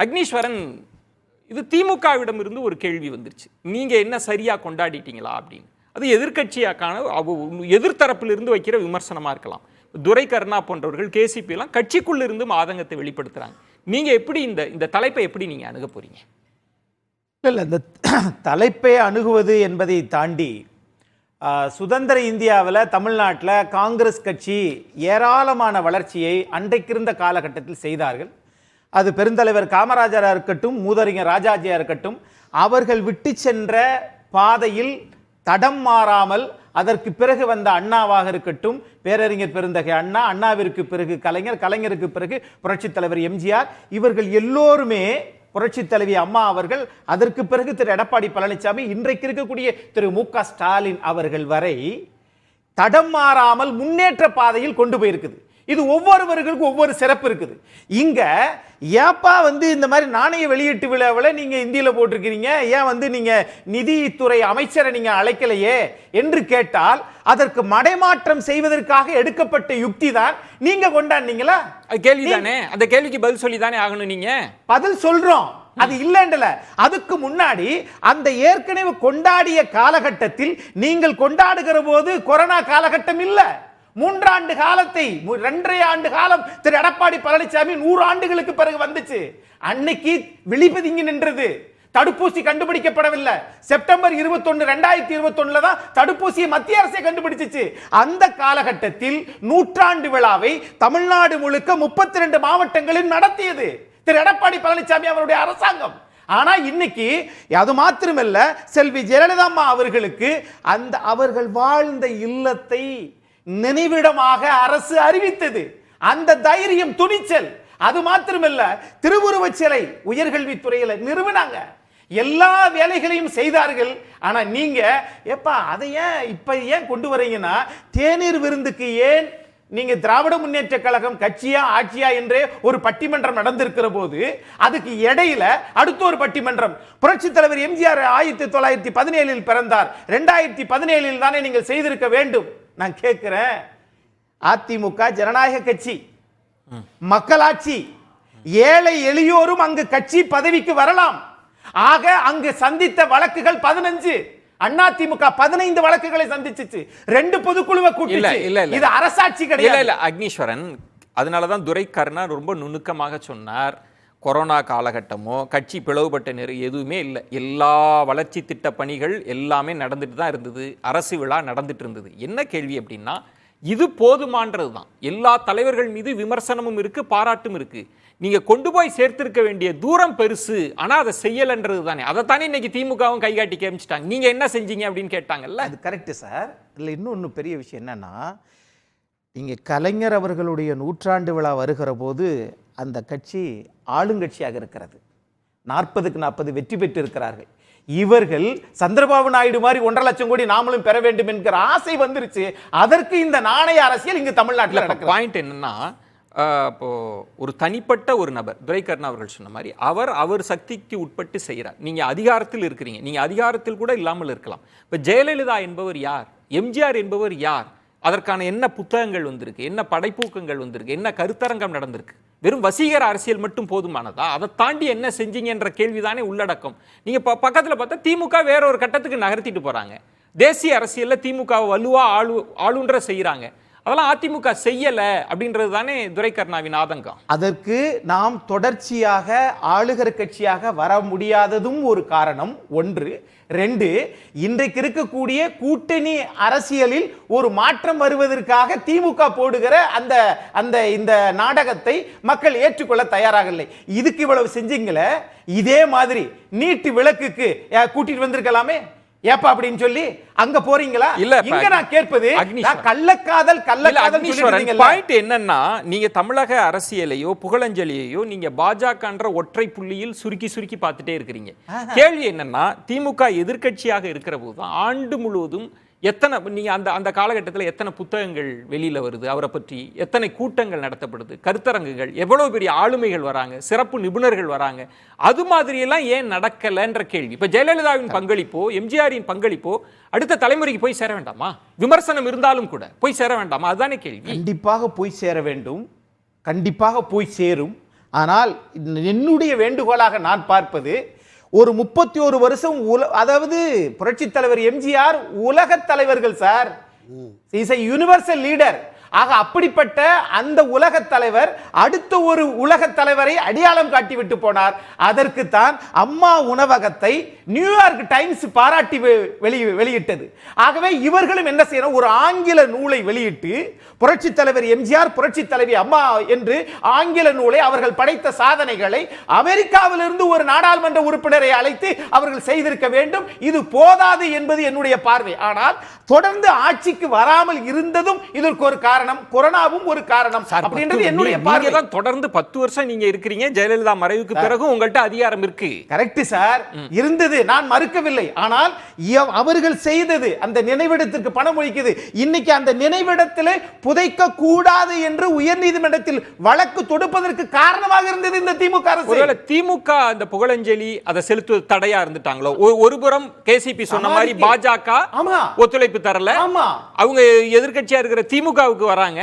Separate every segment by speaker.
Speaker 1: அக்னீஸ்வரன், இது திமுகவிடம் இருந்து ஒரு கேள்வி வந்துருச்சு. நீங்க என்ன சரியா கொண்டாடிட்டீங்களா அப்படின்னு. அது எதிர்கட்சியாக்கான எதிர்த்தரப்பிலிருந்து வைக்கிற விமர்சனமா இருக்கலாம். துரை கருணா போன்றவர்கள், கேசிபி எல்லாம் கட்சிக்குள்ள இருந்து ஆதங்கத்தை வெளிப்படுத்துறாங்க. நீங்க எப்படி இந்த தலைப்பை எப்படி நீங்க அணுக போறீங்க?
Speaker 2: இல்லை, இந்த தலைப்பை அணுகுவது என்பதை தாண்டி சுதந்திர இந்தியாவில் தமிழ்நாட்டில் காங்கிரஸ் கட்சி ஏராளமான வளர்ச்சியை அன்றைக்கு இருந்த காலகட்டத்தில் செய்தார்கள். அது பெருந்தலைவர் காமராஜராக இருக்கட்டும், மூதறிஞர் ராஜாஜியாக இருக்கட்டும், அவர்கள் விட்டு சென்ற பாதையில் தடம் மாறாமல் அதற்கு பிறகு வந்த அண்ணாவாக இருக்கட்டும், பேரறிஞர் பெருந்தகை அண்ணா, அண்ணாவிற்கு பிறகு கலைஞர், கலைஞருக்கு பிறகு புரட்சித் தலைவர் எம்ஜிஆர், இவர்கள் எல்லோருமே, புரட்சித் தலைவி அம்மா அவர்கள், அதற்கு பிறகு திரு எடப்பாடி பழனிசாமி, இன்றைக்கு இருக்கக்கூடிய திரு மு.க. ஸ்டாலின் அவர்கள் வரை தடம் மாறாமல் முன்னேற்ற பாதையில் கொண்டு போயிருக்குது. இது ஒவ்வொருவர்களுக்கும் ஒவ்வொரு சிறப்பு இருக்குது. இங்க ஏப்பா இந்த மாதிரி நாணய வெளியீட்டு விழாவில் நீங்க இந்தியில போட்டிருக்கிறீங்க, ஏன் நீங்க நிதித்துறை அமைச்சரை நீங்க அழைக்கலையே என்று கேட்டால், அதற்கு மடைமாற்றம் செய்வதற்காக எடுக்கப்பட்ட யுக்தி தான். நீங்க கொண்டாடுனீங்களா?
Speaker 1: கேள்விதானே, அந்த கேள்விக்கு பதில் சொல்லி தானே ஆகணும். நீங்க பதில்
Speaker 2: சொல்றோம், அது இல்லைன்றல. அதுக்கு முன்னாடி அந்த ஏற்கனவே கொண்டாடிய காலகட்டத்தில் நீங்கள் கொண்டாடுகிற போது கொரோனா காலகட்டம் இல்ல. 3 ஆண்டு காலத்தை, 2.5 ஆண்டு காலம் திரு எடப்பாடி பழனிசாமி 100 ஆண்டுகளுக்கு பிறகு வந்துச்சு. அன்னைக்கு விழிப்பதுங்கி நின்றது. தடுப்பூசி கண்டுபிடிக்கப்படவில்லை. செப்டம்பர் 21, 2021 தான் தடுப்பூசியை மத்திய அரசே கண்டுபிடிச்சிச்சு. அந்த காலகட்டத்தில் நூற்றாண்டு விழாவை தமிழ்நாடு முழுக்க 32 மாவட்டங்களில் நடத்தியது திரு எடப்பாடி பழனிசாமி அவருடைய அரசாங்கம். ஆனா இன்னைக்கு அது மாத்திரமல்ல, செல்வி ஜெயலலிதா அம்மா அவர்களுக்கு அந்த அவர்கள் வாழ்ந்த இல்லத்தை நினைவிடமாக அரசு அறிவித்தது. அந்த தைரியம், துணிச்சல். அது மாத்திரமல்ல, திருவுருவச் சிலை உயர்கல்வித்துறையில நிறுவனாங்க. எல்லா வேலைகளையும் செய்தார்கள். ஆனா நீங்க எப்பா அதை ஏன் கொண்டு வரீங்கன்னா, தேநீர் விருந்துக்கு ஏன் நீங்க திராவிட முன்னேற்ற கழகம் கட்சியா ஆட்சியா என்றே ஒரு பட்டிமன்றம் நடந்திருக்கிற போது, அதுக்கு இடையில அடுத்த ஒரு பட்டிமன்றம், புரட்சித் தலைவர் எம்ஜிஆர் 1917 பிறந்தார், 2017 தானே நீங்கள் செய்திருக்க வேண்டும். நான் கேட்கிறேன், அதிமுக ஜனநாயக கட்சி, மக்களாட்சி, ஏழை எளியோரும் அங்கு கட்சி பதவிக்கு வரலாம். ஆக அங்கு சந்தித்த வழக்குகள் 15, அதிமுக 15 வழக்குகளை சந்திச்சு 2 பொதுக்குழுவை கூட்டிச்சு. இது அரசாட்சி கிடையாது.
Speaker 1: அக்னீஸ்வரன், அதனாலதான் துரை கருணா ரொம்ப நுணுக்கமாக சொன்னார், கொரோனா காலகட்டமோ கட்சி பிளவுபட்ட நேரம் எதுவுமே இல்லை, எல்லா வளர்ச்சி திட்ட பணிகள் எல்லாமே நடந்துட்டு தான் இருந்தது, அரசு விழா நடந்துட்டு இருந்தது. என்ன கேள்வி அப்படின்னா, இது போதுமானது தான். எல்லா தலைவர்கள் மீது விமர்சனமும் இருக்கு, பாராட்டும் இருக்கு. நீங்க கொண்டு போய் சேர்த்திருக்க வேண்டிய தூரம் பெருசு, ஆனா அதை செய்யலன்றது தானே. அதைத்தானே இன்னைக்கு திமுகவும் கைகாட்டி கேமிச்சிட்டாங்க. நீங்க என்ன செஞ்சீங்க அப்படின்னு கேட்டாங்கல்ல.
Speaker 2: அது கரெக்ட் சார். இல்லை, இன்னொன்று பெரிய விஷயம் என்னன்னா, இங்கே கலைஞர் அவர்களுடைய நூற்றாண்டு விழா வருகிற போது அந்த கட்சி ஆளுங்கட்சியாக இருக்கிறது. 40க்கு 40 வெற்றி பெற்று இருக்கிறார்கள். இவர்கள் சந்திரபாபு நாயுடு மாதிரி 1.5 லட்சம் கோடி நாமளும் பெற வேண்டும் என்கிற ஆசை வந்துருச்சு. அதற்கு இந்த நாணய அரசியல் இங்கு தமிழ்நாட்டில் நடக்குது.
Speaker 1: பாயிண்ட் என்னன்னா, இப்போ ஒரு தனிப்பட்ட ஒரு நபர், துரை கருணா அவர்கள் சொன்ன மாதிரி, அவர் சக்திக்கு உட்பட்டு செய்கிறார். நீங்க அதிகாரத்தில் இருக்கிறீங்க, நீங்க அதிகாரத்தில் கூட இல்லாமல் இருக்கலாம். இப்போ ஜெயலலிதா என்பவர் யார், எம்ஜிஆர் என்பவர் யார், அதற்கான என்ன புத்தகங்கள் வந்திருக்கு, என்ன படைப்பூக்கங்கள் வந்திருக்கு, என்ன கருத்தரங்கம் நடந்திருக்கு? வெறும் வசீகர அரசியல் மட்டும் போதுமானதா? அதை தாண்டி என்ன செஞ்சீங்கன்ற கேள்விதானே உள்ளடக்கம். நீங்க பக்கத்தில் பார்த்தா திமுக வேற ஒரு கட்டத்துக்கு நகர்த்திட்டு போறாங்க. தேசிய அரசியல்ல திமுக வலுவா ஆளுன்ற செய்யறாங்க. அதெல்லாம் அதிமுக செய்யல அப்படின்றது தானே துரை கருணாவின் ஆதங்கம்.
Speaker 2: அதற்கு நாம் தொடர்ச்சியாக ஆளுகிற கட்சியாக வர முடியாததும் ஒரு காரணம். 1. 2, இன்றைக்கு இருக்கக்கூடிய கூட்டணி அரசியலில் ஒரு மாற்றம் வருவதற்காக திமுக போடுகிற இந்த நாடகத்தை மக்கள் ஏற்றுக்கொள்ள தயாராக இல்லை. இதுக்கு இவ்வளவு செஞ்சீங்களே, இதே மாதிரி நீட்டு விளக்குக்கு கூட்டிட்டு வந்திருக்கலாமே ஏப்பா அப்படின்னு சொல்லி அங்க போறீங்களா?
Speaker 1: இல்ல,
Speaker 2: இங்க நான் கேட்பது கள்ளக்காதல்
Speaker 1: பாயிண்ட் என்னன்னா, நீங்க தமிழக அரசியலையோ புகழஞ்சலியையோ நீங்க பாஜகன்ற ஒற்றை புள்ளியில் சுருக்கி பார்த்துட்டே இருக்கிறீங்க. கேள்வி என்னன்னா, திமுக எதிர்க்கட்சியாக இருக்கிற போதுதான் ஆண்டு முழுவதும் எத்தனை நீங்க அந்த காலகட்டத்தில் எத்தனை புத்தகங்கள் வெளியில வருது, அவரை பற்றி எத்தனை கூட்டங்கள் நடத்தப்படுது, கருத்தரங்குகள், எவ்வளவு பெரிய ஆளுமைகள் வராங்க, சிறப்பு நிபுணர்கள் வராங்க. அது மாதிரி எல்லாம் ஏன் நடக்கலன்ற கேள்வி. இப்ப ஜெயலலிதாவின் பங்களிப்போ எம்ஜிஆரின் பங்களிப்போ அடுத்த தலைமுறைக்கு போய் சேர வேண்டாமா? விமர்சனம் இருந்தாலும் கூட போய் சேர வேண்டாமா? அதுதானே கேள்வி.
Speaker 2: கண்டிப்பாக போய் சேர வேண்டும், கண்டிப்பாக போய் சேரும். ஆனால் என்னுடைய வேண்டுகோளாக நான் பார்ப்பது, ஒரு 31 வருஷம் அதாவது புரட்சி தலைவர் எம்ஜிஆர் உலக தலைவர்கள் sir, is a universal leader. ஆக அப்படிப்பட்ட அந்த உலக தலைவர் அடுத்த ஒரு உலக தலைவரை அடையாளம் காட்டிவிட்டு போனார். அதற்கு தான் அம்மா உணவகத்தை நியூயார்க் டைம்ஸ் பாராட்டி வெளியிட்டது. ஆகவே இவர்களும் என்ன செய்யணும், ஒரு ஆங்கில நூலை வெளியிட்டு புரட்சி தலைவர் எம்ஜிஆர் புரட்சி தலைவி அம்மா என்று ஆங்கில நூலை அவர்கள் படைத்த சாதனைகளை அமெரிக்காவிலிருந்து ஒரு நாடாளுமன்ற உறுப்பினரை அழைத்து அவர்கள் செய்திருக்க வேண்டும். இது போதாது என்பது என்னுடைய பார்வை. ஆனால் தொடர்ந்து ஆட்சிக்கு வராமல் இருந்ததும் இதற்கு ஒரு காரணம், கொரோனாவும் ஒரு காரணம் அப்படின்றது என்னுடைய பார்வை.
Speaker 1: தொடர்ந்து 10 வருஷம் நீங்க இருக்கிறீங்க, ஜெயலலிதா மறைவுக்கு பிறகு உங்கள்ட்ட அதிகாரம் இருக்கு.
Speaker 2: கரெக்ட் சார், இருந்தது, நான் மறுக்கவில்லை. ஆனால் அவர்கள் செய்தது அந்த நினைவிடத்திற்கு பணம் ஒதுக்கியது. இன்னைக்கு அந்த நினைவிடத்தில் புதைக்க கூடாது என்று உயர்நீதிமன்றத்தில் வழக்கு தொடுப்பதற்கு காரணமாக இருந்தது இந்த திமுக அரசு.
Speaker 1: ஒருவேளை திமுக அந்த புகழஞ்சலி அதை செலுத்துவது தடையா இருந்துட்டாங்களோ? ஒருபுறம் கேசிபி சொன்ன மாதிரி பாஜக ஒத்துழைப்பு தரல, அவங்க எதிர்க்கட்சியா இருக்கிற திமுகவுக்கு வராங்க,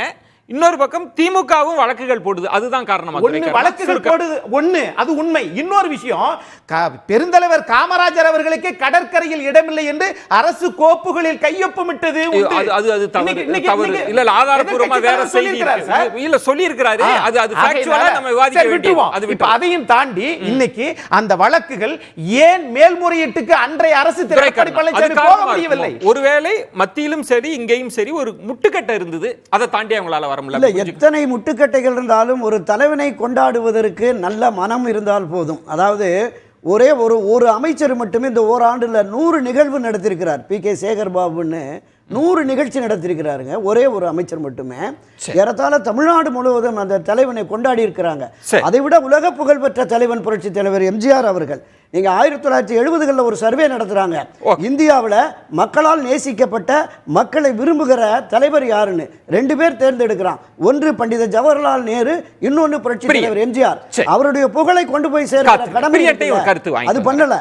Speaker 1: இன்னொரு பக்கம் திமுகவும் வழக்குகள் போடுது. அதுதான் காரணமா?
Speaker 2: வழக்குகள் போடுது ஒண்ணு, அது உண்மை. இன்னொரு விஷயம், பெருந்தலைவர் காமராஜர் அவர்களுக்கு கடற்கரையில் இடமில்லை என்று அரசு கோப்புகளில் கையொப்பமிட்டது
Speaker 1: ஆதாரப்பூர்வமா வேற செய்தி இல்ல சொல்லி இருக்கிறாரு. அது ஃபேக்சுவலா நம்ம விவாதிக்க வேண்டியது.
Speaker 2: அதையும் தாண்டி இன்னைக்கு அந்த வழக்குகள் ஏன் மேல்முறையீட்டுக்கு அன்றைய அரசு போக முடியவில்லை?
Speaker 1: ஒருவேளை மத்தியிலும் சரி இங்கேயும் சரி ஒரு முட்டுக்கட்டை இருந்தது, அதை தாண்டி அவங்களால
Speaker 3: இல்ல, எத்தனை முட்டுக்கட்டைகள் இருந்தாலும் ஒரு தலைவனை கொண்டாடுவதற்கு நல்ல மனம் இருந்தால் போதும். அதாவது ஒரே ஒரு அமைச்சர் மட்டுமே இந்த ஓராண்டுல 100 நிகழ்வு நடத்திருக்கிறார். PK சேகர் பாபுன்னு 100 நிகழ்ச்சி நடத்திருக்கிறாருங்க. ஒரே ஒரு அமைச்சர் மட்டுமே. ஏறத்தாழ தமிழ்நாடு முழுவதும் அந்த தலைவனை கொண்டாடி இருக்கிறாங்க. அதை விட உலக புகழ்பெற்ற தலைவன் புரட்சி தலைவர் எம்ஜிஆர் அவர்கள். நீங்க 1970களில் ஒரு சர்வே நடத்துறாங்க, இந்தியாவில் மக்களால் நேசிக்கப்பட்ட மக்களை விரும்புகிற தலைவர் யாருன்னு 2 பேர் தேர்ந்தெடுக்கிறான். ஒன்று பண்டித ஜவஹர்லால் நேரு, இன்னொன்று புரட்சி தலைவர் எம்ஜிஆர். அவருடைய புகழை கொண்டு போய் சேர்க்கிற கடமை அது பண்ணல.